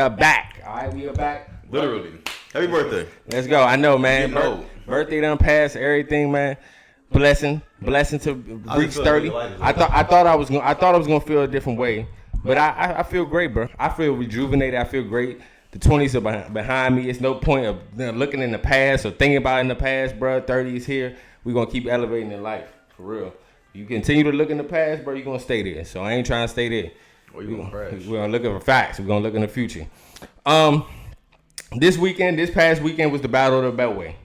are back. All right, we are back. Literally. Happy birthday. Let's go. I know, man. Getting Birthday done passed. Everything, man. Blessing to reach 30. I thought I was gonna feel a different way, but I feel great, bro. I feel rejuvenated. I feel great. The 20s are behind me. It's no point of looking in the past or thinking about it in the past, bro. 30 is here. We're gonna keep elevating in life, for real. You continue to look in the past, bro, you're gonna stay there. So I ain't trying to stay there. Or you gonna crash. We're gonna look at the facts. We're gonna look in the future. This past weekend was the Battle of the Beltway.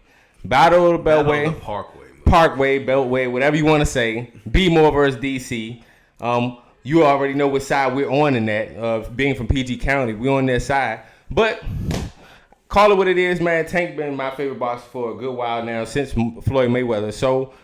Battle of the Beltway. Battle of the Parkway, Beltway, whatever you want to say. B-More versus DC. You already know what side we're on in that. Being from PG County, we're on their side. But call it what it is, man. Tank been my favorite boxer for a good while now, since Floyd Mayweather. So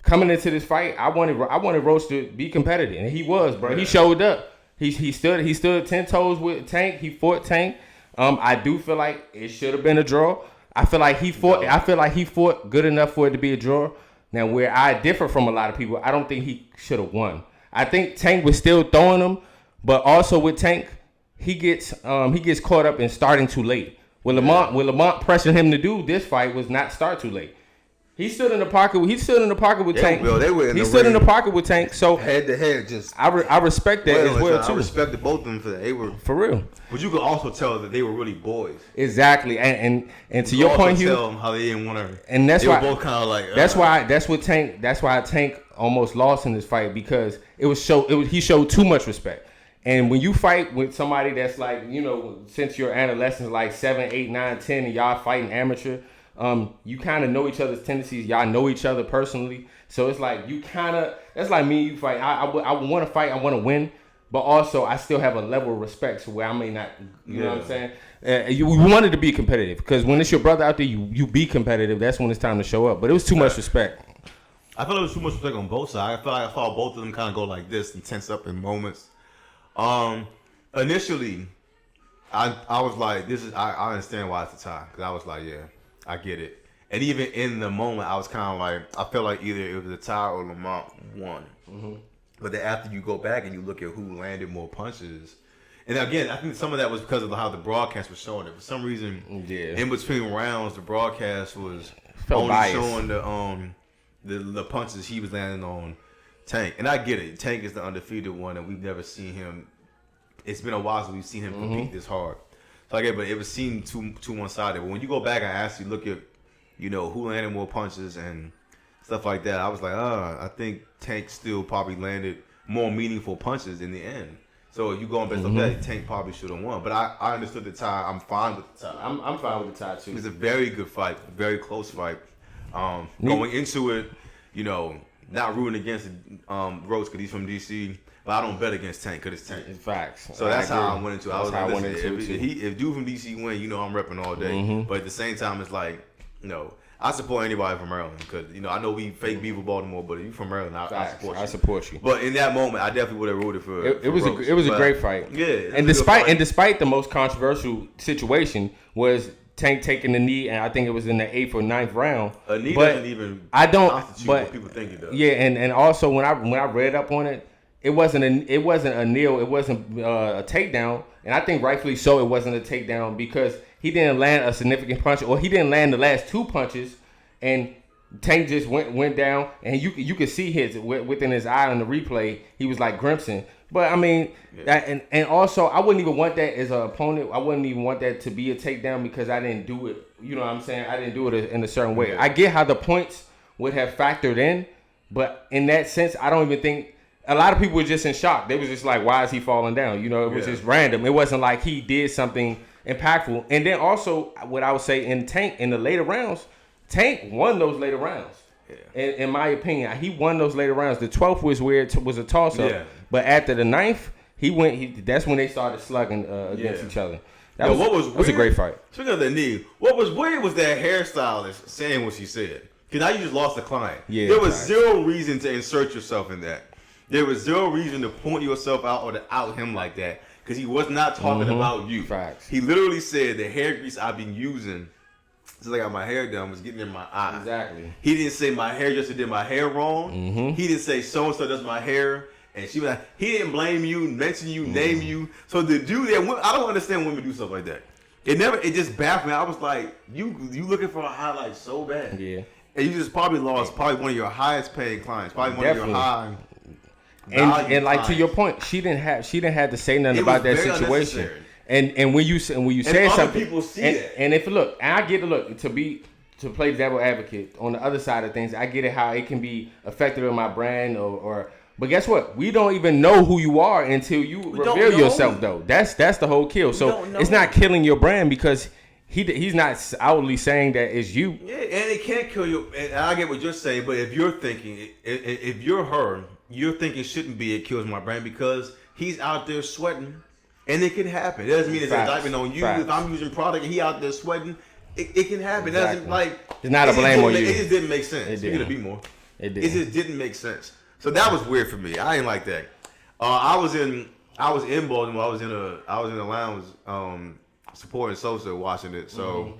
coming into this fight, I wanted Roach to be competitive, and he was, bro. Yeah. He showed up. He stood 10 toes with Tank. He fought Tank. I do feel like it should have been a draw. I feel like he fought good enough for it to be a draw. Now, where I differ from a lot of people, I don't think he should have won. I think Tank was still throwing him, but also with Tank, he gets caught up in starting too late. What Lamont pressured him to do this fight was not start too late. He stood in the pocket. He stood in the pocket with Tank. He stood in the pocket with Tank. So head to head, just I respect that as well too. I respected both of them for that. They were for real. But you could also tell that they were really boys. Exactly, and to your point, Hugh, tell them how they didn't want to. And that's why they were both kind of like. That's why Tank almost lost in this fight, because he showed too much respect. And when you fight with somebody that's like, since your adolescence, like 7, 8, 9, 10, and y'all fighting amateur. You kind of know each other's tendencies. Y'all know each other personally. So it's like that's like me and you fight. I want to fight. I want to win. But also, I still have a level of respect to where I may not, you know what I'm saying? You wanted to be competitive, because when it's your brother out there, you be competitive. That's when it's time to show up. But it was too much respect. I felt it was too much respect on both sides. I felt like I saw both of them kind of go like this and tense up in moments. Initially, I was like, I understand why it's a tie, because I was like, yeah. I get it. And even in the moment, I was kind of like, I felt like either it was a tie or Lamont won. Mm-hmm. But then after you go back and you look at who landed more punches, and again, I think some of that was because of how the broadcast was showing it. For some reason, in between rounds, the broadcast was only showing the punches he was landing on Tank. And I get it. Tank is the undefeated one, and we've never seen him. It's been a while since we've seen him compete this hard. So but it was seen too one-sided. But when you go back and actually look at, who landed more punches and stuff like that, I was like, I think Tank still probably landed more meaningful punches in the end. So if you go on based on that, Tank probably should have won. But I understood the tie. I'm fine with the tie. I'm fine with the tie too. It was a very good fight, very close fight. Going into it, not rooting against Roach because he's from DC. But I don't bet against Tank because it's Tank. It's facts. So that's how I went into it. If dude from DC win, I'm repping all day. Mm-hmm. But at the same time, it's like, I support anybody from Maryland because, I know we fake beef with Baltimore, but if you from Maryland, I support you. I support you. But in that moment, I definitely would have rooted for it. It was a great fight. Yeah. And despite the most controversial situation was Tank taking the knee, and I think it was in the 8th or 9th round. A knee doesn't even constitute what people think it does. Yeah, and also when I read up on it, it wasn't a kneel. It wasn't a takedown, and I think rightfully so. It wasn't a takedown because he didn't land a significant punch, or he didn't land the last 2 punches, and Tank just went down, and you could see within his eye on the replay. He was like grimacing. But I mean, and also I wouldn't even want that as an opponent. I wouldn't even want that to be a takedown because I didn't do it. You know what I'm saying? I didn't do it in a certain way. Yeah. I get how the points would have factored in, but in that sense, I don't even think. A lot of people were just in shock. They was just like, why is he falling down? It was just random. It wasn't like he did something impactful. And then also, what I would say in the later rounds, Tank won those later rounds. Yeah. In my opinion, he won those later rounds. The 12th was where it was a toss-up. Yeah. But after the 9th, that's when they started slugging against each other. That was a great fight. Speaking of the knee, what was weird was that hairstylist saying what she said. Because now you just lost the client. Yeah, there was zero reason to insert yourself in that. There was zero reason to point yourself out or to out him like that because he was not talking about you. Facts. He literally said the hair grease I've been using since I got my hair done was getting in my eye. Exactly. He didn't say my hairdresser did my hair wrong. Mm-hmm. He didn't say so-and-so does my hair And she was like, he didn't blame you, mention you, name you. So the dude that I don't understand women do stuff like that. It just baffled me. I was like, you looking for a highlight so bad. Yeah. And you just probably lost one of your highest paid clients, probably one Definitely. of your high. And like to your point, she didn't have to say nothing about that situation. And when you say something, people see that. And if look, and I get the look to play devil advocate on the other side of things, I get it how it can be effective in my brand or. But guess what? We don't even know who you are until you reveal yourself, though. That's the whole kill. So it's not killing your brand because he's not outwardly saying that it's you. Yeah, and it can't kill you. And I get what you're saying, but if you're thinking, if you're her, you're thinking it shouldn't be it kills my brand because he's out there sweating, and it can happen. It doesn't mean it's an indictment on you. Facts. If I'm using product and he out there sweating, it can happen. Exactly. It doesn't it's not a blame on you. It just didn't make sense. Speaking of B-more, it just didn't make sense. So that was weird for me. I ain't like that. I was in Baltimore. I was in the lounge supporting Sosa watching it. So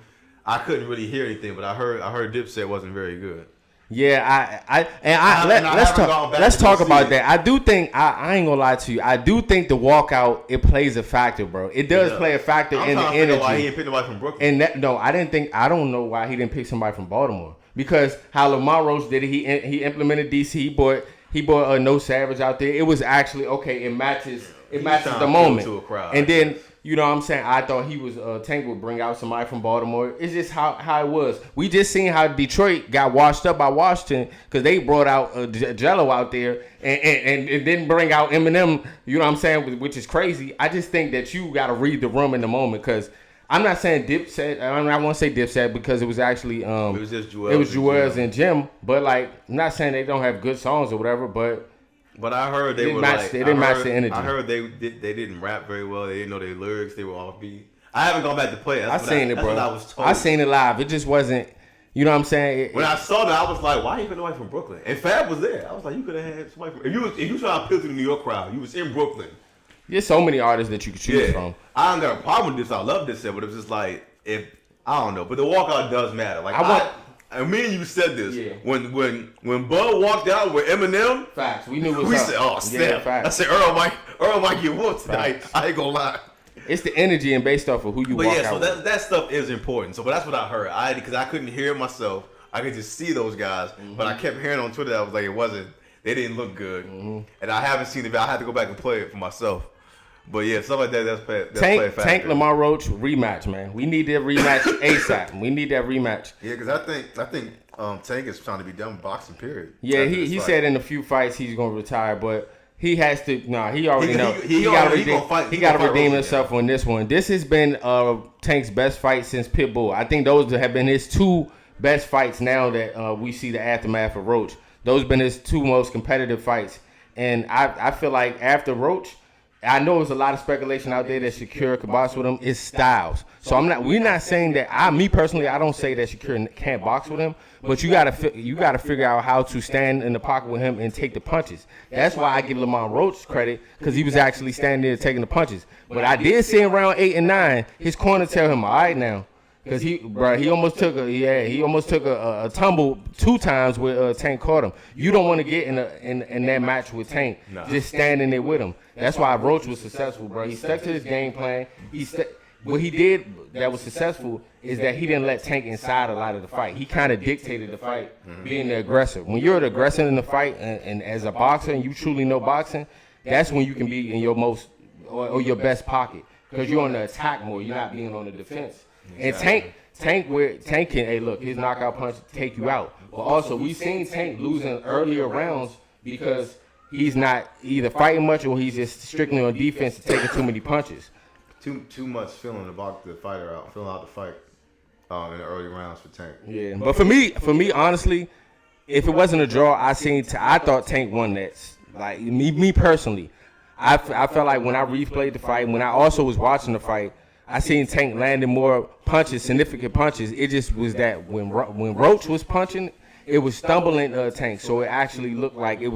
I couldn't really hear anything, but I heard Dipset wasn't very good. Yeah, let's talk about that. I do think I ain't gonna lie to you. I do think the walkout it plays a factor, bro. It does play a factor in the energy. Why he didn't pick nobody from Brooklyn? And I don't know why he didn't pick somebody from Baltimore because how Lamont Roach did it. He implemented DC. He brought No Savage out there. It was actually okay. It matches the moment. And then you know what I'm saying? I thought he was Tank would bring out somebody from Baltimore. It's just how it was. We just seen how Detroit got washed up by Washington because they brought out Jello out there and didn't bring out Eminem. You know what I'm saying? Which is crazy. I just think that you got to read the room in the moment because I'm not saying Dipset. I want to say Dipset because it was actually it was just Juelz and Jim. But like, I'm not saying they don't have good songs or whatever. But I heard they didn't match the energy. I heard they didn't rap very well. They didn't know their lyrics. They were offbeat. I haven't gone back to play it. I seen it, bro. That's what I was told. I seen it live. It just wasn't. You know what I'm saying? When I saw that, I was like, "Why you put nobody from Brooklyn?" And Fab was there. I was like, "You could have had somebody from." If you trying to appeal to the New York crowd, you was in Brooklyn. There's so many artists that you could choose from. I don't got a problem with this. I love this, but it was just like I don't know. But the walkout does matter. Like me and you said this. Yeah. When Bud walked out with Eminem, facts. We knew what we said, "Oh snap!" I said, "Earl might get whooped tonight." Facts. I ain't gonna lie. It's the energy and based off of who you walk out with. So that stuff is important. So, but that's what I heard. Because I couldn't hear it myself. I could just see those guys, but I kept hearing on Twitter that I was like, it wasn't. They didn't look good, and I haven't seen it. I had to go back and play it for myself. But yeah, stuff like that. That's play a factor. Tank Lamont Roach rematch, man. We need that rematch ASAP. We need that rematch. Yeah, because I think Tank is trying to be done with boxing. Period. Yeah, he said in a few fights he's gonna retire, but he has to. He already know. He got to redeem himself on this one. This has been Tank's best fight since Pitbull. I think those have been his two best fights now that we see the aftermath of Roach. Those have been his two most competitive fights, and I feel like after Roach. I know there's a lot of speculation out there that Shedeur could box with him. It's styles. So we're not saying that me personally, I don't say that Shedeur can't box with him, but you gotta figure out how to stand in the pocket with him and take the punches. That's why I give Lamont Roach credit because he was actually standing there taking the punches. But I did see in round 8 and 9, his corner tell him, all right now. Because he almost took a tumble 2 times where Tank caught him. You don't want to get in that match with Tank, just standing there with him. That's why Roach was successful, bro. He stuck to his game plan. What he did that was successful is that he didn't let Tank inside a lot of the fight. He kind of dictated the fight, being the aggressor. When you're the aggressor in the fight, and as a boxer and you truly know boxing, that's when you can be in your most or your best pocket because you're on the attack more. You're not being on the defense. And Tank can, hey, look, his knockout punch take you out. But also, we've seen Tank losing earlier rounds because he's not either fighting much or he's just strictly on defense and taking too many punches. Too much feeling about the fighter out, feeling out the fight in the early rounds for Tank. Yeah, but for me, honestly, if it wasn't a draw, I thought Tank won that. Like me personally, I felt like when I replayed the fight, when I also was watching the fight. I seen Tank landing more punches, significant punches. It just was that when Roach was punching, it was stumbling Tank. So it actually looked like he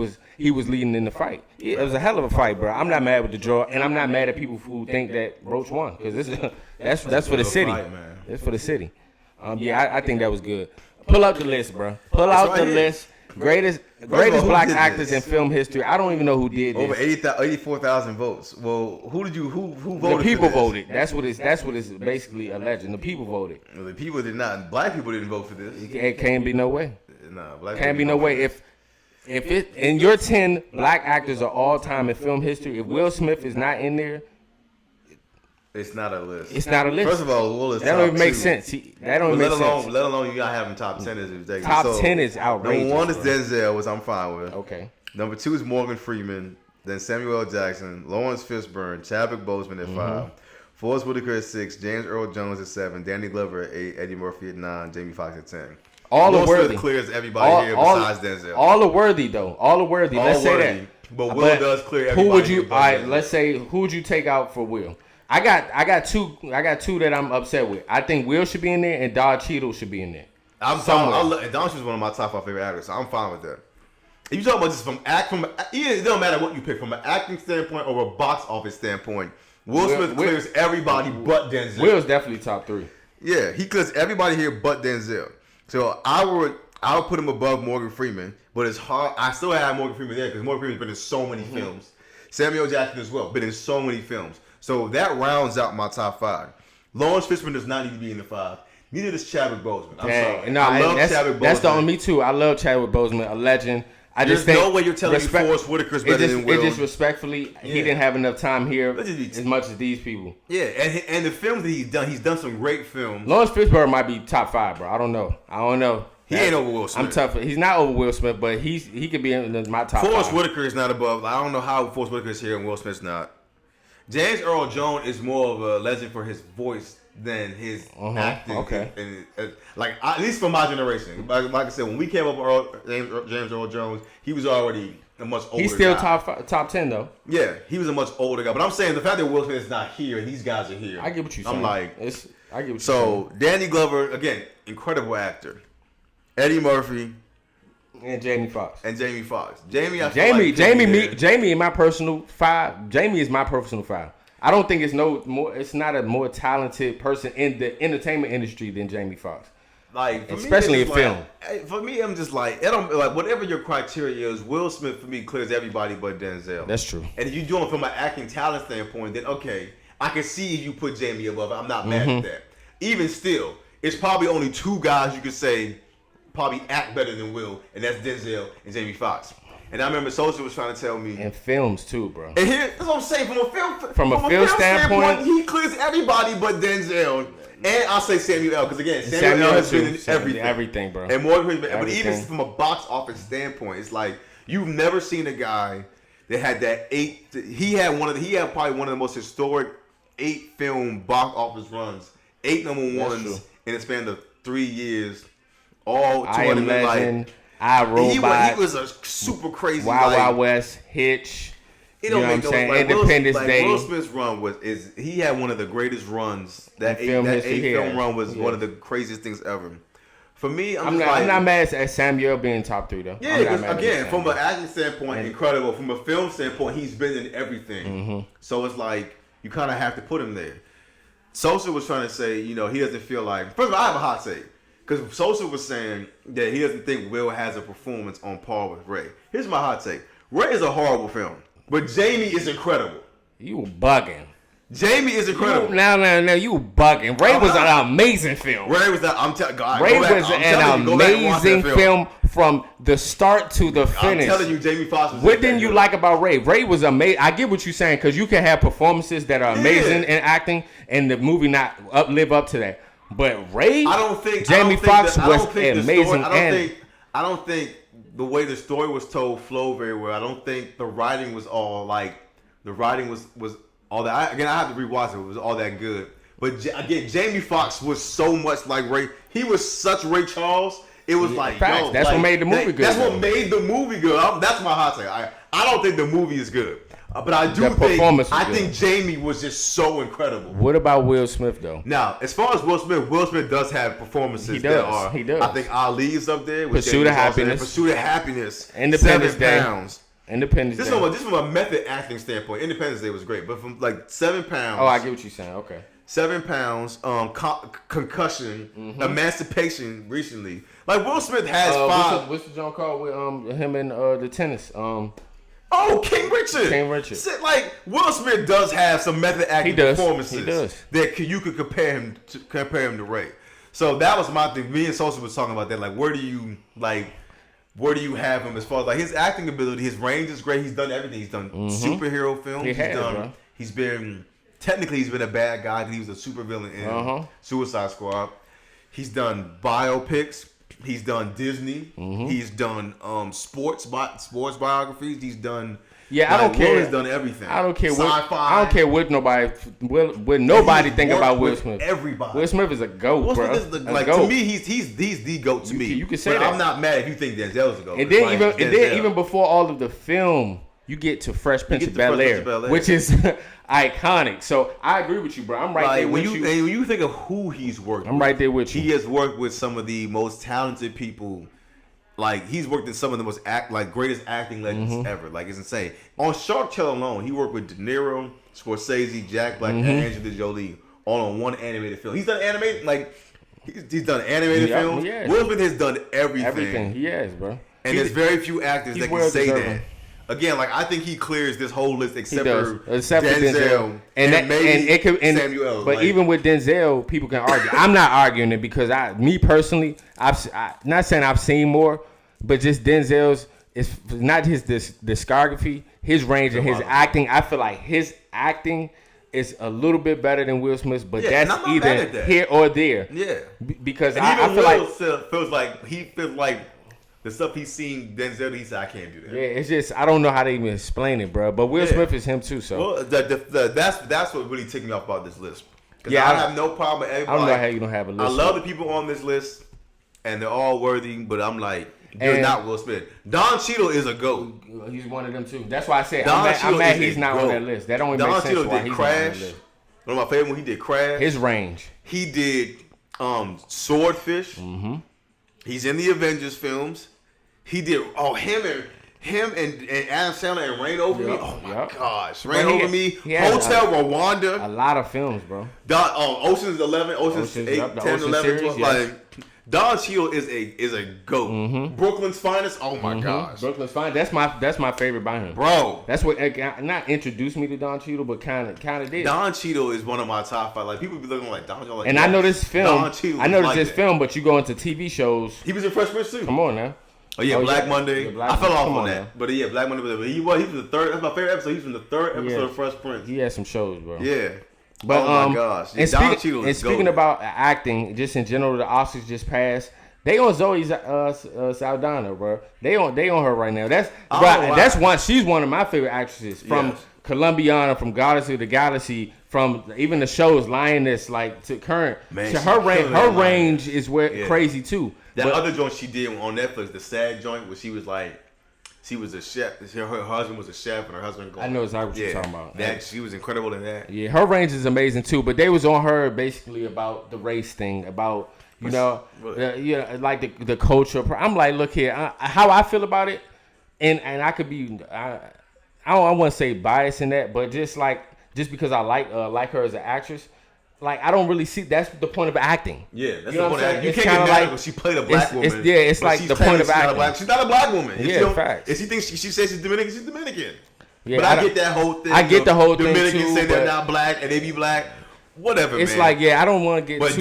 was leading in the fight. It was a hell of a fight, bro. I'm not mad with the draw, and I'm not mad at people who think that Roach won because that's for the city. That's for the city. I think that was good. Pull out the list, bro. Pull out the list. Greatest black actors in film history. I don't even know who did Over this. 84,000 votes. Well, who voted? The people for this? voted. That's what it's basically alleging. The people voted. Well, the people did not. Black people didn't vote for this. It can't be no way. Nah, black Can't be no way. If it in your 10 black actors of all time in film history, if Will Smith is not in there, it's not a list. it's not a list. First of all, Will is that don't even make sense. That don't make sense. Let alone you gotta have him top 10 is ridiculous. Top 10 is outrageous. Number 1 is bro. Denzel, which I'm fine with. Okay. Number 2 is Morgan Freeman. Then Samuel L. Jackson, Lawrence Fishburne, Chadwick Boseman at 5, Forrest Whitaker at 6, James Earl Jones at 7, Danny Glover at 8, Eddie Murphy at 9, Jamie Foxx at 10. All Will are worthy. Smith clears everybody here besides Denzel. All are worthy though. All are worthy. Let's say that. But Will does clear everybody. Who would you? here All right. Denzel. Let's say who would you take out for Will? I got two that I'm upset with. I think Will should be in there and Don Cheadle should be in there. I'm fine. Don Cheadle's one of my top 5 favorite actors, so I'm fine with that. If you talk about just it don't matter what you pick from an acting standpoint or a box office standpoint. Will Smith clears everybody but Denzel. Will's definitely top 3. Yeah, he clears everybody here but Denzel. So I would put him above Morgan Freeman, but it's hard. I still have Morgan Freeman there because Morgan Freeman's been in so many films. Samuel Jackson as well, been in so many films. So that rounds out my top 5. Lawrence Fishburne does not need to be in the 5. Neither does Chadwick Boseman. I'm sorry. No, I love Chadwick Boseman. That's the only me too. I love Chadwick Boseman, a legend. There's no way you're telling me Forrest Whitaker's better than Will. It just respectfully, he didn't have enough time here as much as these people. Yeah, and the films that he's done some great films. Lawrence Fishburne might be top 5, bro. I don't know. He ain't over Will Smith. I'm tough. He's not over Will Smith, but he could be in my top 5. Forrest Whitaker is not above. I don't know how Forrest Whitaker is here and Will Smith's not. James Earl Jones is more of a legend for his voice than his acting. Okay. And at least for my generation. Like I said, when we came up with James Earl Jones, he was already a much older guy. He's still top 10 though. Yeah, he was a much older guy. But I'm saying the fact that Will Smith is not here and these guys are here. I get what you're saying. I get what you're saying. So Danny Glover, again, incredible actor. Eddie Murphy. And Jamie Foxx. Jamie in my personal 5. Jamie is my personal 5. I don't think it's not a more talented person in the entertainment industry than Jamie Foxx. Like, especially in film. For me, I'm just like, I don't like whatever your criteria is. Will Smith for me clears everybody but Denzel. That's true. And if you're doing it from an acting talent standpoint, then okay, I can see if you put Jamie above it. I'm not mad at that. Even still, it's probably only 2 guys you could say probably act better than Will, and that's Denzel and Jamie Foxx. And I remember Sosa was trying to tell me. And films too, bro. And here, that's what I'm saying. From a film standpoint, he clears everybody but Denzel. And I'll say Samuel L. Because again, Samuel L. has been in everything. Everything, bro. And more, but even from a box office standpoint, it's like you've never seen a guy that had that 8. He had probably one of the most historic 8 film box office runs. 8 number ones in the span of 3 years. All I Am Legend, I Robot. He was a super crazy. Wild West, Hitch. You know what I'm saying? Independence Day. Will Smith's run he had one of the greatest runs. That 8 film run was one of the craziest things ever. For me, I'm not mad at Samuel being top 3 though. Yeah, because again, from an acting standpoint, incredible. From a film standpoint, he's been in everything. So it's like you kind of have to put him there. Sosa was trying to say, he doesn't feel like. First of all, I have a hot take. Because Sosa was saying that he doesn't think Will has a performance on par with Ray. Here's my hot take. Ray is a horrible film. But Jamie is incredible. You bugging. Jamie is incredible. Now, you bugging. Ray was an amazing film. Ray was an amazing film from the start to the finish. I'm telling you, Jamie Foxx was. What didn't you like about Ray? Ray was amazing. I get what you're saying because you can have performances that are amazing in acting and the movie not live up to that. But Ray, Jamie Foxx was amazing. I don't think the way the story was told flowed very well. I don't think the writing was all like the writing was all that. I have to rewatch it. It was all that good. But again, Jamie Foxx was so much like Ray. He was such Ray Charles. It was that's what made the movie good. That's what made the movie good. That's my hot take. I don't think the movie is good. But I think Jamie was just so incredible. What about Will Smith though? Now, as far as Will Smith does have performances. He does. I think Ali's up there. Pursuit of Happiness. Independence Day. 7 pounds. Independence Day. This from a method acting standpoint, Independence Day was great. But from like 7 pounds. Oh, I get what you're saying. Okay. 7 pounds, concussion, emancipation recently. Like Will Smith has 5. What's the joint called with him and the tennis? King Richard. King Richard. Like Will Smith does have some method acting performances He does. that you could compare him to Ray. So that was my thing. Me and Sosa was talking about that. Like, where do you have him as far as like his acting ability? His range is great. He's done everything. He's done superhero films. He's been a bad guy. He was a supervillain in Suicide Squad. He's done biopics. He's done Disney. He's done sports biographies. He's done. Yeah, I don't care. He's done everything. I don't care. Sci-fi. I don't care what nobody think about Will Smith. Everybody. Will Smith is a goat, bro. To me, he's the goat to me. You can say that. I'm not mad if you think Denzel's a goat. And then even before all of the film, you get to Fresh Prince of Bel-Air, which is iconic. So I agree with you, bro. I'm right there with you. And when you think of who he's worked with, I'm right there with you. He has worked with some of the most talented people. Like, he's worked in some of the most greatest acting legends ever. Like, it's insane. On Shark Tale alone, he worked with De Niro, Scorsese, Jack Black, and Angelina Jolie, all on one animated film. He's done animated, he's done animated films. Will Smith has done everything. Everything, he has, bro. And there's very few actors that can say that. Again, I think he clears this whole list except for Denzel and Samuel. But even with Denzel, people can argue. I'm not arguing it because me personally, I'm not saying I've seen more, but just Denzel's is not his discography, his range and his acting. I feel like his acting is a little bit better than Will Smith's, but that's either here or there. Yeah, because I feel like he feels like. The stuff he's seen Denzel, he said, I can't do that. Yeah, it's just I don't know how to even explain it, bro. But Will Smith is him too, so. Well, that's what really ticked me off about this list. Yeah, I have no problem with everybody. I don't know how you don't have a list. I love the people on this list, and they're all worthy. But I'm like, you're not Will Smith. Don Cheadle is a GOAT. He's one of them too. That's why I said I'm mad he's not on that list. That only makes sense why he's not on that list. One of my favorite when he did Crash. His range. He did Swordfish. He's in the Avengers films. He did him and Adam Sandler and Rain Over Me. Oh my gosh, Rain Over Me. Hotel Rwanda. A lot of films, bro. Ocean's 11, Ocean's 8, 10, 11, 12. Like Don Cheadle is a GOAT. Brooklyn's Finest. Oh my gosh. Brooklyn's Finest. That's my favorite by him, bro. That's what not introduced me to Don Cheadle, but kind of did. Don Cheadle is one of my top 5. Like people be looking like Don Cheadle. And I know this film. I know this film, but you go into TV shows. He was in Fresh Prince too. Come on now. Oh yeah, Black Monday. I fell off on that, but yeah, Black Monday. But he was the third. That's my favorite episode. He's from the third episode of Fresh Prince. He had some shows, bro. Yeah. But oh my gosh. And speaking about acting, just in general, the Oscars just passed. They on Zoe Saldana, bro. They on her right now. That's one. She's one of my favorite actresses from Colombiana, from Goddess of the Galaxy, from even the shows Lioness, to current. Man, so her range is crazy too. That other joint she did on Netflix, the sad joint, where she was a chef. Her husband was a chef, and her husband. I know exactly what you're talking about. She was incredible in that. Yeah, her range is amazing too. But they was on her basically about the race thing, about the culture. I'm like, look here, how I feel about it, and I could be, I want to say biased in that, but just because I like her as an actress. I don't really see. That's the point of acting. Yeah, that's the point of acting. You can't get mad because she played a black woman. It's like the point of acting. She's not a black woman. Facts. If she thinks she says she's Dominican, she's Dominican. Yeah, but I get that whole thing. I get the whole thing too. Dominicans say they're not black and they be black. Whatever, it's man. I don't want to get. But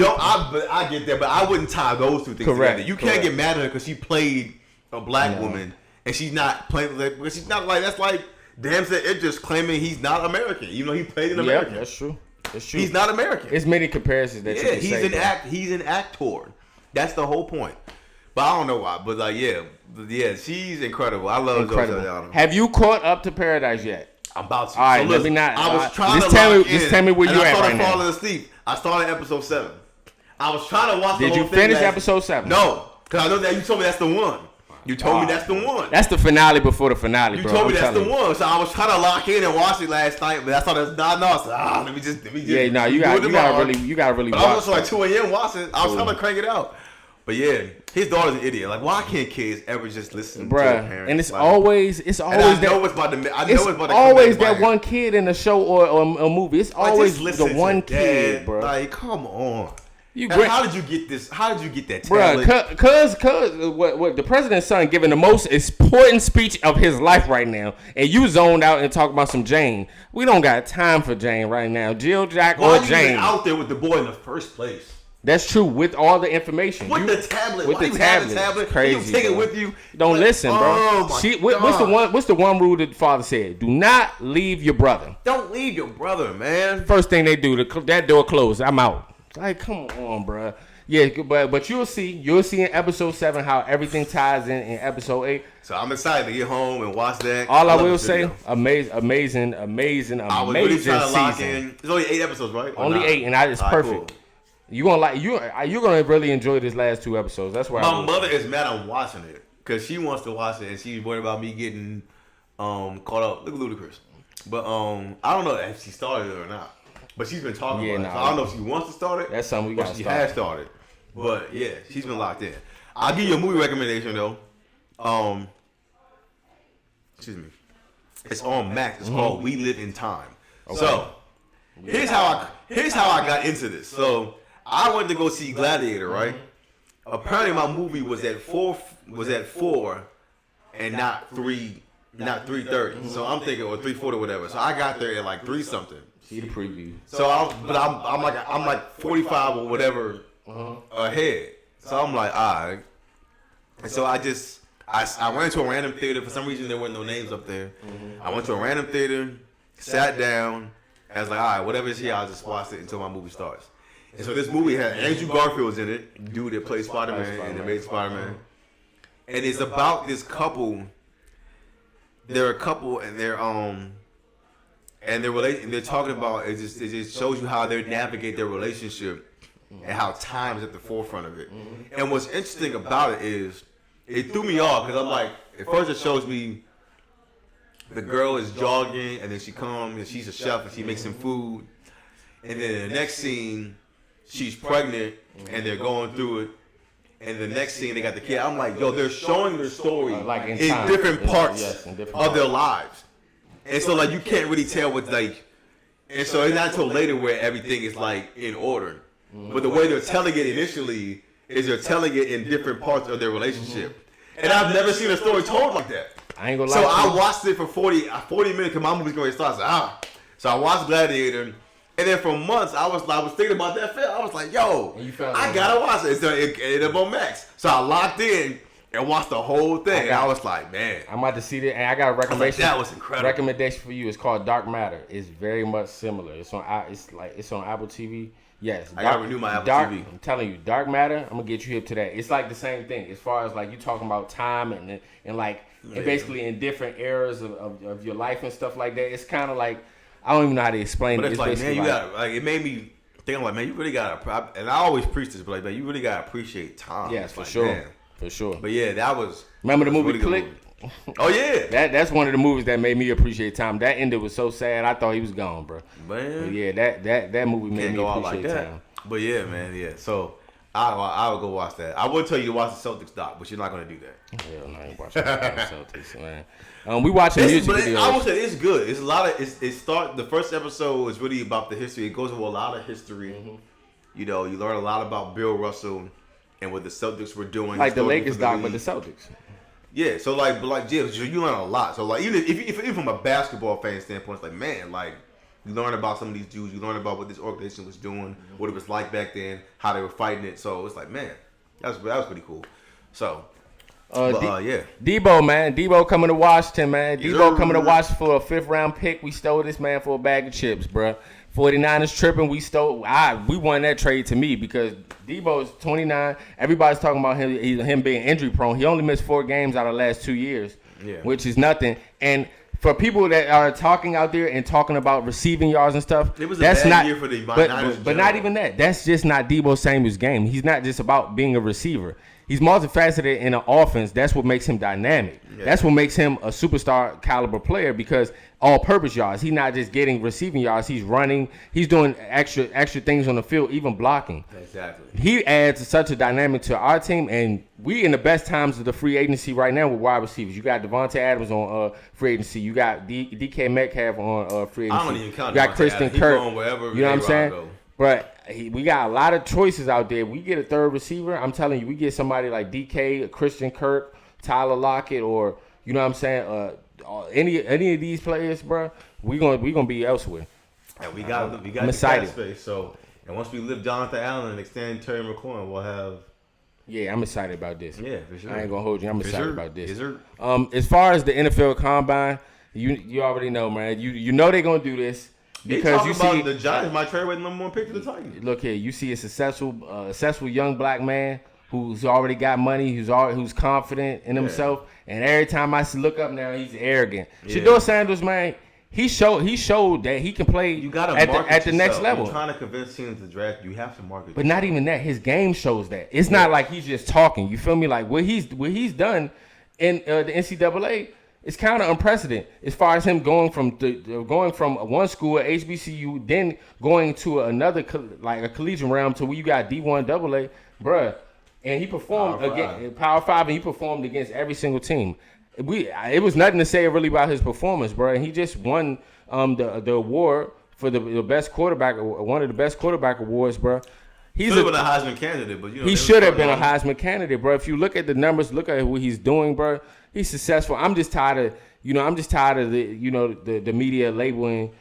I get that. But I wouldn't tie those two things together. You can't get mad at her because she played a black woman and she's not playing because she's not that's like damn said it just claiming he's not American. You know he played an American. Yeah, that's true. It's true. He's not American. It's many comparisons that you can say. He's an actor. That's the whole point. But I don't know why. But she's incredible. I love Zoe Saldana. Have you caught up to Paradise yet? I'm about to. All right, let me not. I was trying to just tell me where you at right now. I started falling asleep. I started episode 7. I was trying to watch. Did you finish episode 7? No, because I know that you told me that's the one. You told me that's the one. That's the finale before the finale, bro. You told me that's the one. So I was trying to lock in and watch it last night, but I thought that's not enough. So, let me just. Yeah, no, you gotta really but watch. I was like 2 a.m. watching. I was trying to crank it out. But yeah, His daughter's an idiot. Like, why can't kids ever just listen to their parents? And it's like, always I know it's about to. I know it's about to always that one kid in a show or a movie. It's always the one kid, bro. Like, come on. How did you get this? How did you get that talent? Bro, cause what the president's son giving the most important speech of his life right now, and you zoned out and talk about some Jane. We don't got time for Jane right now. Jill, Jack, or Jane. Why you even out there with the boy in the first place? That's true. With all the information, with the tablet, with the tablet, crazy. You take it with you. Don't listen, bro. What's the one rule that the father said? Do not leave your brother. Don't leave your brother, man. First thing they do, that door closed. I'm out. Like, come on, bro. Yeah, but you'll see in episode 7 how everything ties in episode 8. So I'm excited to get home and watch that. All I will say, amazing I was really trying to lock in. There's only 8 episodes, right? Only 8, and it's perfect. Cool. You're gonna really enjoy this last 2 episodes. That's why my mother is mad I'm watching it because she wants to watch it and she's worried about me getting caught up. Look at Ludacris, but I don't know if she started it or not. But she's been talking about it. So I don't know if she wants to start it. That's something we got to start. She has started. But yeah, she's been locked in. I'll give you a movie recommendation though. Excuse me. It's on Max. It's called We Live in Time. Okay. So here's how I got into this. So I went to go see Gladiator, right? Apparently my movie was at 4 and not 3:30. So I'm thinking, or 3:40 or whatever. So I got there at like 3 something. See the preview. So I'm like 45 or whatever ahead. So I'm like, all right. And so I went to a random theater. For some reason, there weren't no names up there. I went to a random theater, sat down, and I was like, all right, whatever's here, I'll just watch it until my movie starts. And so this movie had Andrew Garfield's in it, dude that plays Spider-Man and that made Spider-Man. And it's about this couple. They're a couple, and they're talking about it just shows you how they navigate their relationship and how time is at the forefront of it. And what's interesting about it is it threw me off because I'm like, at first it shows me the girl is jogging and then she comes and she's a chef and she makes some food, and then the next scene she's pregnant and they're going through it, and the next scene they got the kid. I'm like, yo, they're showing their story like in different parts of their lives. And so, like, you can't really tell what's like. And so, it's not until later where everything is, like, in order. But the way they're telling it initially is they're telling it in different parts of their relationship. And I've never seen a story told like that. I ain't gonna lie. So, I watched it for 40 minutes because my movie's going to start. So, I watched Gladiator. And then for months, I was thinking about that film. I was like, yo, I got to watch it. So, it ended up on Max. So, I locked in and watched the whole thing. And I was like, man. I'm about to see it, and I got a recommendation. That was incredible. Recommendation for you. It's called Dark Matter. It's very much similar. It's on Apple TV. Yes. I gotta renew my Apple TV. I'm telling you, Dark Matter. I'm gonna get you hip to that. It's like the same thing as far as like you talking about time and basically in different eras of your life and stuff like that. It's kind of like I don't even know how to explain it. It's like, man, you got like it made me think. I'm like, man, you really gotta. And I always preach this, but like, man, you really gotta appreciate time. Yes, for like, sure. Man. For sure. But yeah, that was. Remember the movie really Click? Oh yeah. That's one of the movies that made me appreciate time. That ended was so sad. I thought he was gone, bro. Man. But yeah, that movie made me appreciate time. But yeah, man, yeah. So I would go watch that. I would tell you to watch the Celtics doc, but you're not gonna do that. Hell no, I ain't watching the Celtics, man. We watching music videos. I would say it's good. It's a lot of. The first episode is really about the history. It goes over a lot of history. You know, you learn a lot about Bill Russell and what the Celtics were doing. Like the Lakers doc, but the Celtics. Yeah, so like you learn a lot. So like even from a basketball fan standpoint, it's like, man, like you learn about some of these dudes. You learn about what this organization was doing, what it was like back then, how they were fighting it. So it's like, man, that was pretty cool. So. Yeah. Deebo, man. Deebo coming to Washington, man. Deebo coming to Washington for a 5th round pick. We stole this man for a bag of chips, bro. 49ers tripping. We won that trade to me because Deebo is 29. Everybody's talking about him being injury prone. He only missed 4 games out of the last 2 years, which is nothing. And for people that are talking out there and talking about receiving yards and stuff, it was that's a bad year for the Niners. But not even that. That's just not Deebo Samuel's game. He's not just about being a receiver. He's multifaceted in an offense. That's what makes him dynamic. Yeah. That's what makes him a superstar caliber player because all-purpose yards. He's not just getting receiving yards. He's running. He's doing extra things on the field, even blocking. Exactly. He adds such a dynamic to our team, and we in the best times of the free agency right now with wide receivers. You got Devontae Adams on free agency. You got DK Metcalf on free agency. I don't even count. You got Christian Kirk. Going wherever you know what I'm saying? But we got a lot of choices out there. We get a third receiver. I'm telling you, we get somebody like DK, Christian Kirk, Tyler Lockett, or you know what I'm saying? Any of these players, bro, we gonna be elsewhere. And we got I'm the excited. Space. So, and once we lift Jonathan Allen and extend Terry McLaurin, we'll have. Yeah, I'm excited about this. Yeah, for sure. I ain't gonna hold you. I'm excited about this. Yes, sir. As far as the NFL Combine, you already know, man. You know they're gonna do this. Because you see, the Giants might trade away the number 1 pick to the Titans. Look here, you see a successful young black man who's already got money, who's confident in himself, and every time I look up now, he's arrogant. Yeah. Shedeur Sanders, man, he showed that he can play. You gotta at the next level. You're trying to convince teams to draft. You have to market. But not even that. His game shows that. It's not like he's just talking. You feel me? Like what he's done in the NCAA. It's kind of unprecedented as far as him going from one school at HBCU, then going to another like a collegiate realm to where you got D1 AA, bruh. And he performed against Power 5, and he performed against every single team. It was nothing to say really about his performance, bruh. And he just won the award for the best quarterback, one of the best quarterback awards, bruh. He's been a Heisman candidate, but he should have been a Heisman candidate, bro. If you look at the numbers, look at what he's doing, bro. He's successful. I'm just tired of the media labeling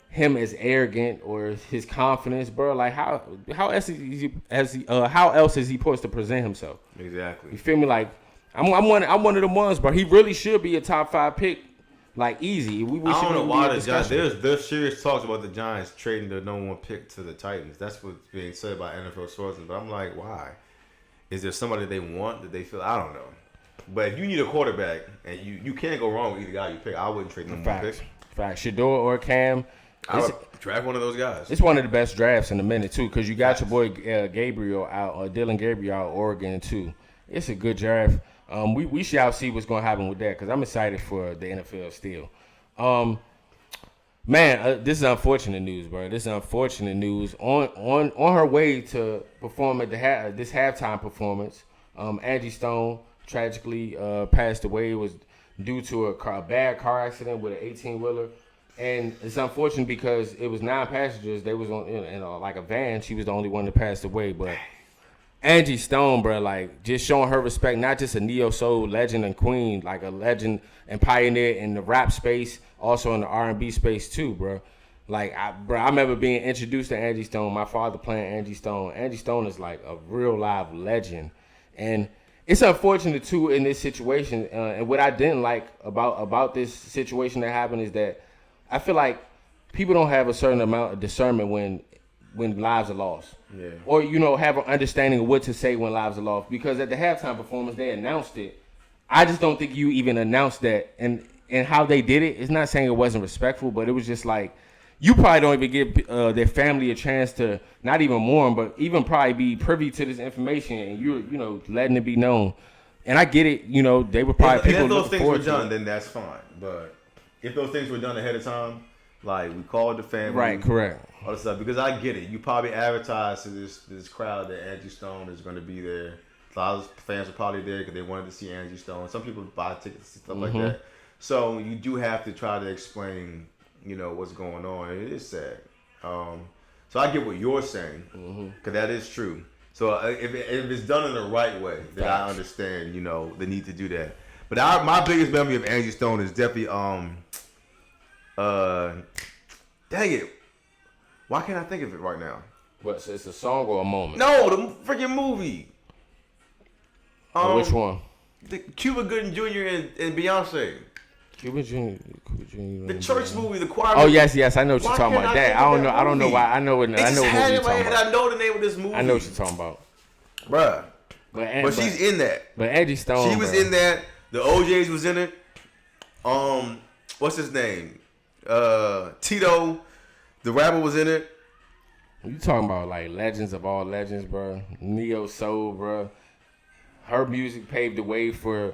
him as arrogant or his confidence, bro. Like how else is he supposed to present himself? Exactly. You feel me? Like I'm one of the ones, bro. He really should be a top 5 pick. Like easy. We I don't know why the Giants. There's serious talks about the Giants trading the number 1 pick to the Titans. That's what's being said by NFL sources. But I'm like, why? Is there somebody they want that they feel? I don't know. But if you need a quarterback and you can't go wrong with either guy you pick, I wouldn't trade number 1 pick. Fact. Shedeur or Cam. I would draft one of those guys. It's one of the best drafts in a minute too, because you got your boy Gabriel out, Dylan Gabriel out, Oregon too. It's a good draft. We shall see what's going to happen with that because I'm excited for the NFL still. This is unfortunate news, bro. This is unfortunate news. On her way to perform at this halftime performance, Angie Stone tragically passed away. It was due to a bad car accident with an 18-wheeler. And it's unfortunate because it was 9 passengers. They was on in like a van. She was the only one that passed away, but Angie Stone, bro, like just showing her respect, not just a neo-soul legend and queen, like a legend and pioneer in the rap space, also in the R&B space too, bro. Like, I remember being introduced to Angie Stone, my father playing Angie Stone. Angie Stone is like a real live legend. And it's unfortunate too in this situation. And what I didn't like about this situation that happened is that I feel like people don't have a certain amount of discernment when lives are lost. Yeah. Or, have an understanding of what to say when lives are lost. Because at the halftime performance, they announced it. I just don't think you even announced that. And how they did it, it's not saying it wasn't respectful, but it was just like, you probably don't even give their family a chance to not even mourn, but even probably be privy to this information and you're, letting it be known. And I get it, they were probably people. And if those things were done, then that's fine. But if those things were done ahead of time, like we called the family, right? Correct. All this stuff, because I get it. You probably advertised to this crowd that Angie Stone is going to be there. A lot of fans are probably there because they wanted to see Angie Stone. Some people buy tickets and stuff like that. So you do have to try to explain, what's going on. It is sad. So I get what you're saying because that is true. So if it's done in the right way, then I understand, the need to do that. But my biggest memory of Angie Stone is definitely dang it. Why can't I think of it right now? What? So it's a song or a moment? No, the freaking movie. Which one? The Cuba Gooding Jr. and Beyonce. Cuba Jr. The church movie, the choir. Oh yes, I know what you're talking about. That I don't know why. I know what you're talking about. I know the name of this movie. I know what you're talking about, bruh. But she's in that. But Angie Stone. She was in that. The OJs was in it. What's his name? Tito, the rapper, was in it. You talking about like legends of all legends, bro? Neo soul, bro. her music paved the way for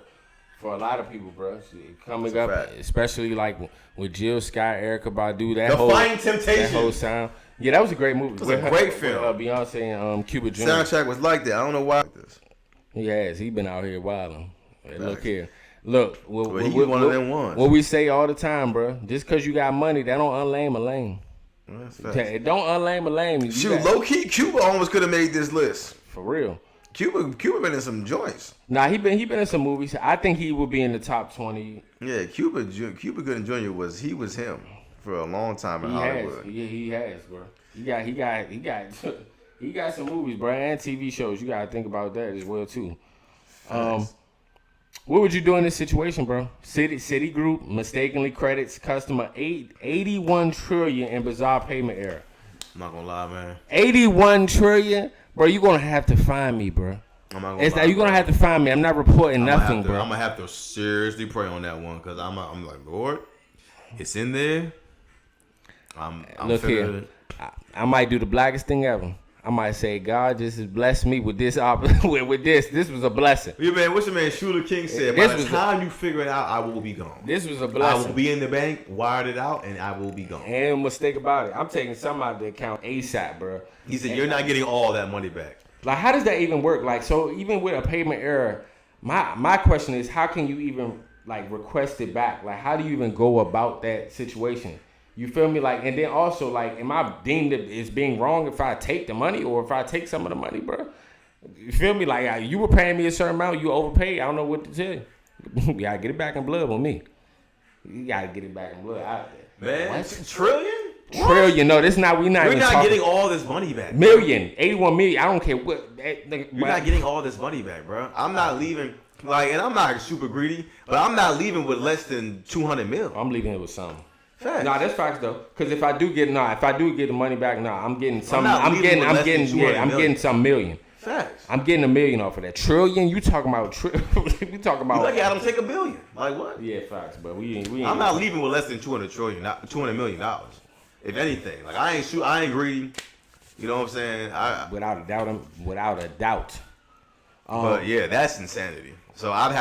a lot of people, bro. Coming up, fact. especially like with Jill Scott, Erykah Badu, The Flying Temptation. that whole sound. Yeah, that was a great movie. It was a great film. With, Beyonce and Cuba Jr. Soundtrack was like that. I don't know why. He has. He been out here wilding. Hey, look here. Look. He's one of them ones. What we say all the time, bro. Just because you got money, that don't unlame a lame. It don't unlame a lame. Shoot, low key, Cuba almost could have made this list. For real. Cuba been in some joints. Nah, he been in some movies. I think he would be in the top 20. Yeah, Cuba Gooding Jr. was him for a long time in Hollywood. He has, bro. He got some movies, bro, and TV shows. You gotta think about that as well too. What would you do in this situation, bro? Citigroup mistakenly credits customer 81 trillion in bizarre payment error. I'm not gonna lie, man. 81 trillion, bro. You gonna have to find me, bro. I'm not gonna lie, you're gonna have to find me. I'm not reporting nothing, bro. I'm gonna have to seriously pray on that one because I'm like, Lord, it's in there. I'm Look here, I might do the blackest thing ever. I might say, God just has blessed me with this. With this. This was a blessing. Yeah, man. What's your man Shula King said? By the time you figure it out, I will be gone. This was a blessing. I will be in the bank, wired it out, and I will be gone. Ain't mistake about it. I'm taking some out of the account ASAP, bro. He said, you're not getting all that money back. Like, how does that even work? Like, so even with a payment error, my question is, how can you even like request it back? Like, how do you even go about that situation? You feel me? Like, and then also, like, am I deemed as being wrong if I take the money or if I take some of the money, bro? You feel me? Like, you were paying me a certain amount, you overpaid. I don't know what to tell you. You gotta get it back in blood on me. You gotta get it back in blood out there. Man, trillion? Trillion? No, this not. We're not getting all this money back. Million, 81 million. I don't care what. You're not getting all this money back, bro. I'm not leaving. Like, and I'm not super greedy, but I'm not leaving with less than 200 mil. I'm leaving it with something. Facts. Nah, that's facts though. Because if I do get the money back, I'm getting some. I'm getting some million. Facts. I'm getting $1 million off of that. Trillion? You talking about? We talking about? You lucky I don't take $1 billion. Like what? Yeah, facts. But we ain't. I'm not leaving with less than $200 million. If anything, like I ain't greedy. You know what I'm saying? Without a doubt. But yeah, that's insanity. So I would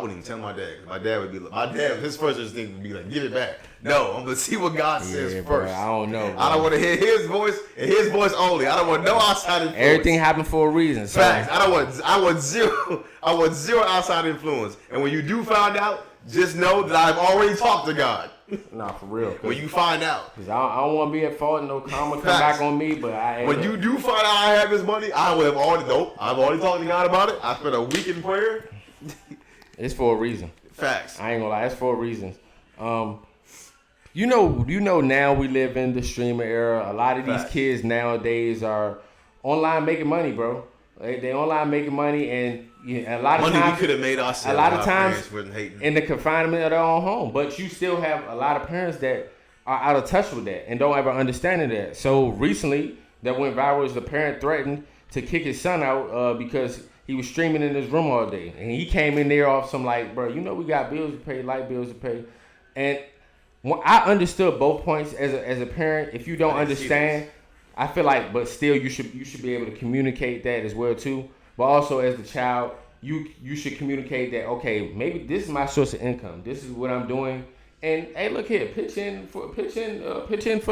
wouldn't even tell my dad. My dad, his first instinct would be like, give it back. No, I'm gonna see what God says first. Bro, I don't know. Bro. I don't want to hear his voice and his voice only. I don't want no outside influence. Everything happened for a reason. So. Facts. I want zero outside influence. And when you do find out, just know that I've already talked to God. Nah, for real. When you find out. Because I don't want to be at fault and no karma come back on me, but when you do find out I have this money, I've already talked to God about it. I spent a week in prayer. It's for a reason. Facts. I ain't gonna lie, it's for a reason. You know now we live in the streamer era. A lot of these kids nowadays are online making money, bro. They online making money, and a lot of times we could have made ourselves. A lot of times in the confinement of their own home, but you still have a lot of parents that are out of touch with that and don't ever understand that. So recently, that went viral is the parent threatened to kick his son out because he was streaming in his room all day, and he came in there off some like, bro, we got bills to pay, light bills to pay, and I understood both points as a parent. If you don't understand. I feel like, but still, you should be able to communicate that as well too. But also, as the child, you should communicate that, okay, maybe this is my source of income. This is what I'm doing, and hey, look here, pitch in for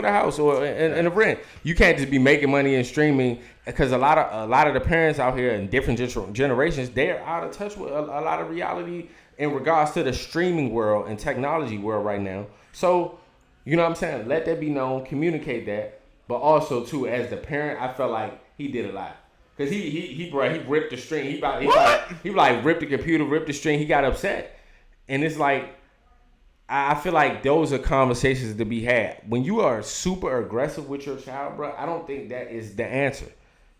the house or in the rent. You can't just be making money and streaming because a lot of the parents out here in different generations, they're out of touch with a lot of reality in regards to the streaming world and technology world right now. So, you know what I'm saying? Let that be known. Communicate that. But also too, as the parent, I felt like he did a lot because he ripped the string. He ripped the computer, ripped the string. He got upset, and it's like I feel like those are conversations to be had when you are super aggressive with your child, bro. I don't think that is the answer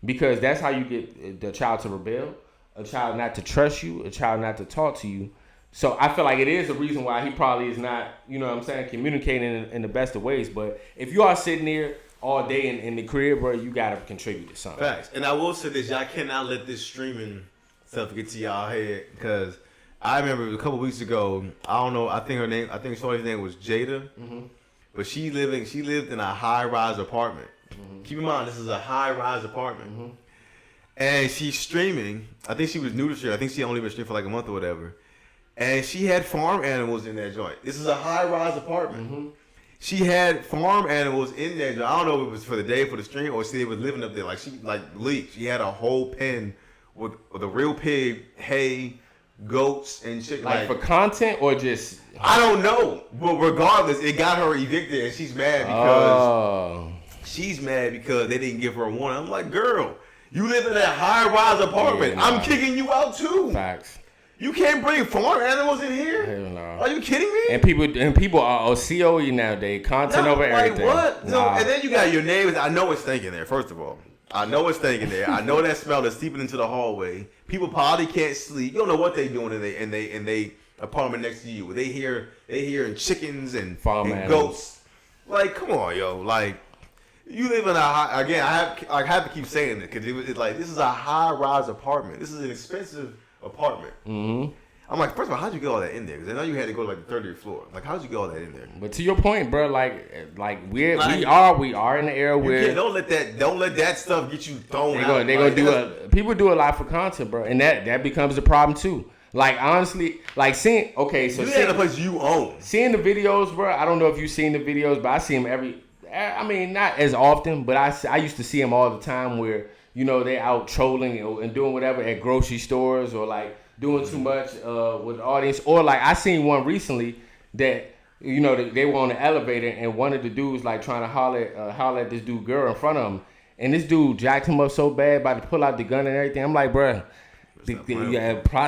because that's how you get the child to rebel, a child not to trust you, a child not to talk to you. So I feel like it is a reason why he probably is not, you know what I'm saying, communicating in the best of ways. But if you are sitting there all day in the crib, bro, you gotta contribute to something. Facts. And I will say this, y'all cannot let this streaming stuff get to y'all head because I remember a couple weeks ago, I don't know, I think Shorty's name was Jada, but she lived in a high-rise apartment. Keep in mind, this is a high-rise apartment. And she's streaming. I think she was new to stream. I think she only been streaming for like a month or whatever. And she had farm animals in that joint. This is a high-rise apartment. Mm-hmm. She had farm animals in that joint. I don't know if it was for the day, for the stream, or she was living up there. Like, she leaked. She had a whole pen with a real pig, hay, goats, and shit. Like for content or just... I don't know. But regardless, it got her evicted, and she's mad because... She's mad because they didn't give her a warning. I'm like, girl, you live in that high-rise apartment. Yeah, I'm kicking you out, too. Facts. You can't bring farm animals in here? Hell no. Are you kidding me? And people are COE nowadays. Content over everything. What? Nah. No, and then you got your neighbors. I know it's stinking there, first of all. I know it's stinking there. I know that smell is seeping into the hallway. People probably can't sleep. You don't know what they doing in they apartment next to you. They hearing chickens and goats. Like, come on, yo. Like, you live in I have to keep saying it because it's like, this is a high-rise apartment. This is an expensive apartment. Mm-hmm. I'm like, first of all, how'd you get all that in there? Because I know you had to go to like the 30th floor. Like, how'd you get all that in there? But to your point, bro, we are in the era where don't let that stuff get you thrown out. They gonna people do a lot for content, bro, and that becomes a problem too. Like, honestly, like seeing you in a place you own. Seeing the videos, bro. I don't know if you've seen the videos, but I see them not as often, but I used to see them all the time where, you know, they out trolling and doing whatever at grocery stores or like doing too much with the audience. Or like I seen one recently that, you know, they were on the elevator and one of the dudes like trying to holler at this dude girl in front of him. And this dude jacked him up so bad, about to pull out the gun and everything. I'm like, bruh,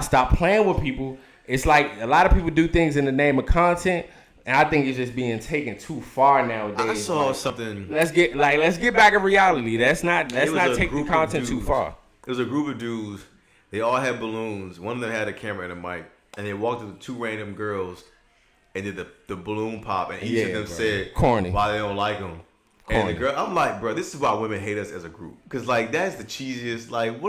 stop playing with people. It's like a lot of people do things in the name of content. And I think it's just being taken too far nowadays. I saw something. Let's get back in reality. Let's not take the content too far. There was a group of dudes. They all had balloons. One of them had a camera and a mic, and they walked up to two random girls and did the balloon pop, and each of them said corny why they don't like them. Corny. And the girl, I'm like, bro, this is why women hate us as a group, because like that's the cheesiest. Like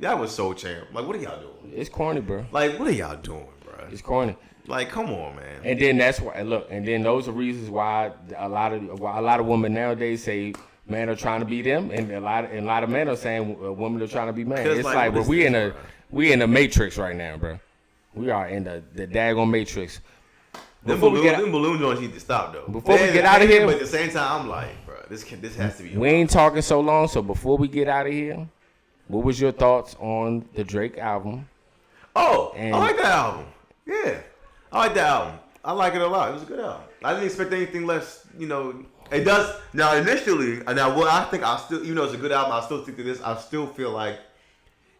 that was so champ. Like, what are y'all doing? It's corny, bro. Like, what are y'all doing, bro? It's corny. Like, come on, man. And then that's why. Look, and then those are reasons why a lot of women nowadays say men are trying to be them, and a lot of men are saying women are trying to be men. It's like bro, we in a matrix right now, bro. We are in the daggone matrix. Them balloon joints need to stop though. Before we get out of here, but at the same time, I'm like, bro, this has to be. We ain't talking so long, so before we get out of here, what was your thoughts on the Drake album? Oh, I like that album. Yeah. I like that album. I like it a lot. It was a good album. I didn't expect anything less, you know. It does. Now, initially, I think I still, even though it's a good album, I still think to this, I still feel like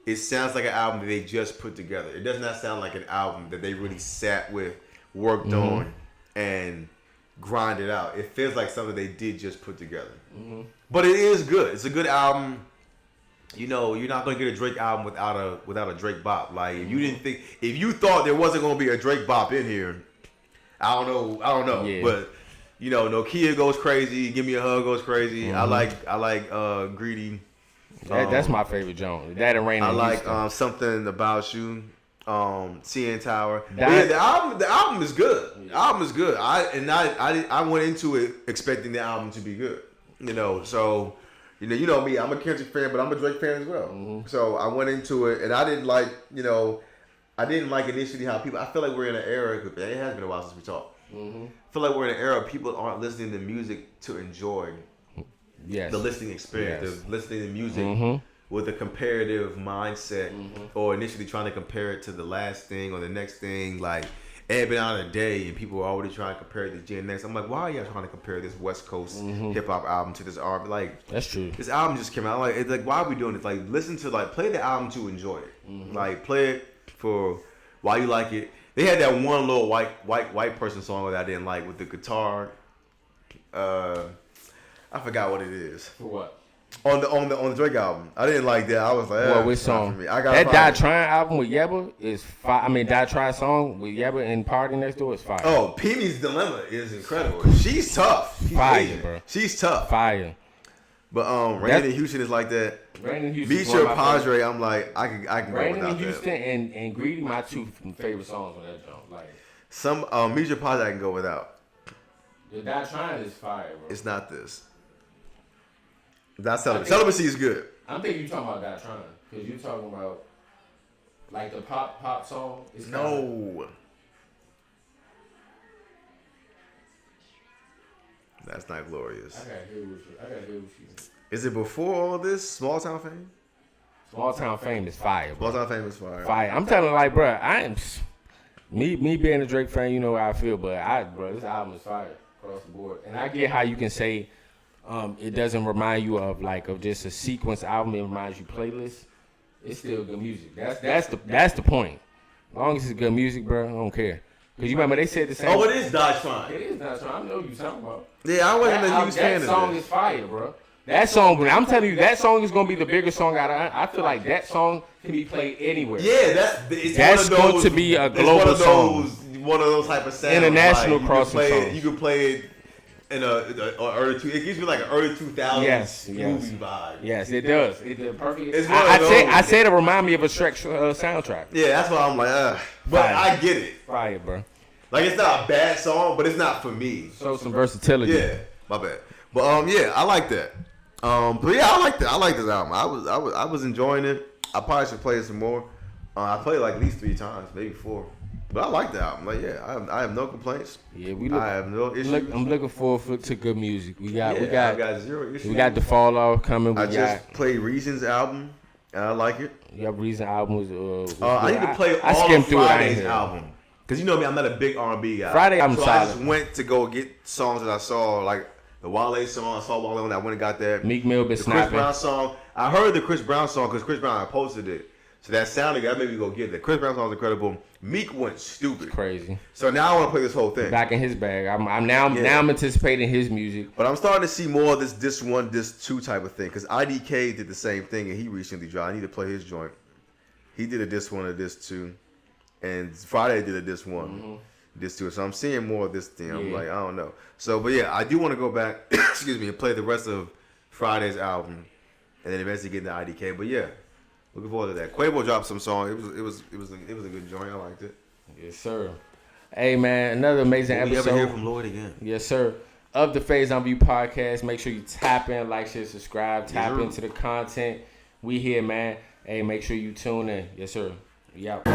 it sounds like an album that they just put together. It does not sound like an album that they really sat with, worked on, and grinded out. It feels like something they did just put together. Mm-hmm. But it is good. It's a good album. You know, you're not gonna get a Drake album without a Drake bop. Like, if you thought there wasn't gonna be a Drake bop in here, I don't know. Yeah. But you know, Nokia goes crazy. Give Me a Hug goes crazy. Mm-hmm. I like Greedy. That's my favorite Jones. That and Rain. I like Something About You. CN Tower. The album is good. The album is good. I went into it expecting the album to be good. You know, so. You know me. I'm a Kendrick fan, but I'm a Drake fan as well. Mm-hmm. So I went into it, and I didn't like initially how people. I feel like we're in an era. It has been a while since we talked. Mm-hmm. I feel like we're in an era of people aren't listening to music to enjoy the listening experience. Yes. They're listening to music with a comparative mindset, or initially trying to compare it to the last thing or the next thing. Like, it had been out of the day, and people were already trying to compare it to Gen X. I'm like, why are y'all trying to compare this West Coast hip hop album to this R&B? Like, that's true. This album just came out. Like, it's like, why are we doing this? Like, listen to play the album to enjoy it. Mm-hmm. Like, play it for why you like it. They had that one little white person song that I didn't like with the guitar. I forgot what it is. For what? On the Drake album, I didn't like that. I was like, which song? For me. That Die Trying album with Yebba is fire. I mean, Die Trying song with Yebba and Party Next Door is fire. Oh, Peemy's Dilemma is incredible. She's tough. Fire, bro. She's tough. Fire. But Rain in Houston is like that. Rain in Houston. Beat Your Padre. I'm like, I can go Rain without in Houston that. And Greedy, my two favorite songs on that joint. Like some Beat Your Padre, I can go without. The Die Trying is fire, bro. It's not this. That's Celibacy. Celibacy is good. I'm thinking you're talking about Die Trying. Because you're talking about like the pop song. It's No. That's not glorious. I gotta hear what you. Is it before all this? Small Town Fame? Small Town Fame is fire, bro. Small Town Fame is fire. Fire. I'm telling you, like, bro, I am me being a Drake fan, you know how I feel, but bro, this album is fire across the board. And I get how you can say it doesn't remind you of just a sequence album. It reminds you playlist. It's still good music. That's the point. As long as it's good music, bro, I don't care. Cause you remember they said the same. Oh, it is Dodge Fine. It is Dodge Fine. I know what you're talking about. Yeah, I wasn't a huge fan of that song is fire, bro. That song, I'm telling you, that song is gonna be the biggest song out of. I feel like that song can be played anywhere. Yeah, that's going to be a global song. One of those type of sounds. International like, crossing songs. You can play it in a early it gives me like an early 2000s movie vibe. Yes, it does. It's perfect. It's I said it remind me of a Shrek soundtrack. Yeah, that's why I'm like, but Fire. I get it. Fire, bro. Like it's not a bad song, but it's not for me. Show some versatility. Yeah, my bad. But yeah, I like that. But yeah, I like that. I like this album. I was enjoying it. I probably should play it some more. I played it like at least 3 times, maybe 4. But I like the album. Like yeah, I have no complaints. Yeah, I have no issues. I'm looking forward to good music. We got 0 issues. We got the Fall Off coming. I just played Reason's album and I like it. Your Reason album was I need to play all of Friday's album. Because you know me, I'm not a big R&B guy. Friday, I'm so solid. I just went to go get songs that I saw, like the Wale song. I saw Wale when I went and got that. Meek Mill been snapping. Chris Brown song. I heard the Chris Brown song because Chris Brown posted it. So that sounded good. That made me go get it. Chris Brown song is incredible. Meek went stupid. It's crazy. So now I want to play this whole thing. Back in his bag. I'm now anticipating his music. But I'm starting to see more of this 1, this 2 type of thing. Because IDK did the same thing and he recently dropped. I need to play his joint. He did a this 1 and this 2. And Friday did a this 1. Mm-hmm. This 2. So I'm seeing more of this thing. I'm like, I don't know. So, but yeah, I do want to go back, excuse me, and play the rest of Friday's album. And then eventually get into IDK. But yeah. Looking forward to that. Quavo dropped some song. It was a good joint. I liked it. Yes, sir. Hey man, another amazing episode. You ever hear from Lloyd again? Yes, sir. Of the Phase on View podcast. Make sure you tap in, like, share, subscribe, tap into the content. We here, man. Hey, make sure you tune in. Yes, sir. We out.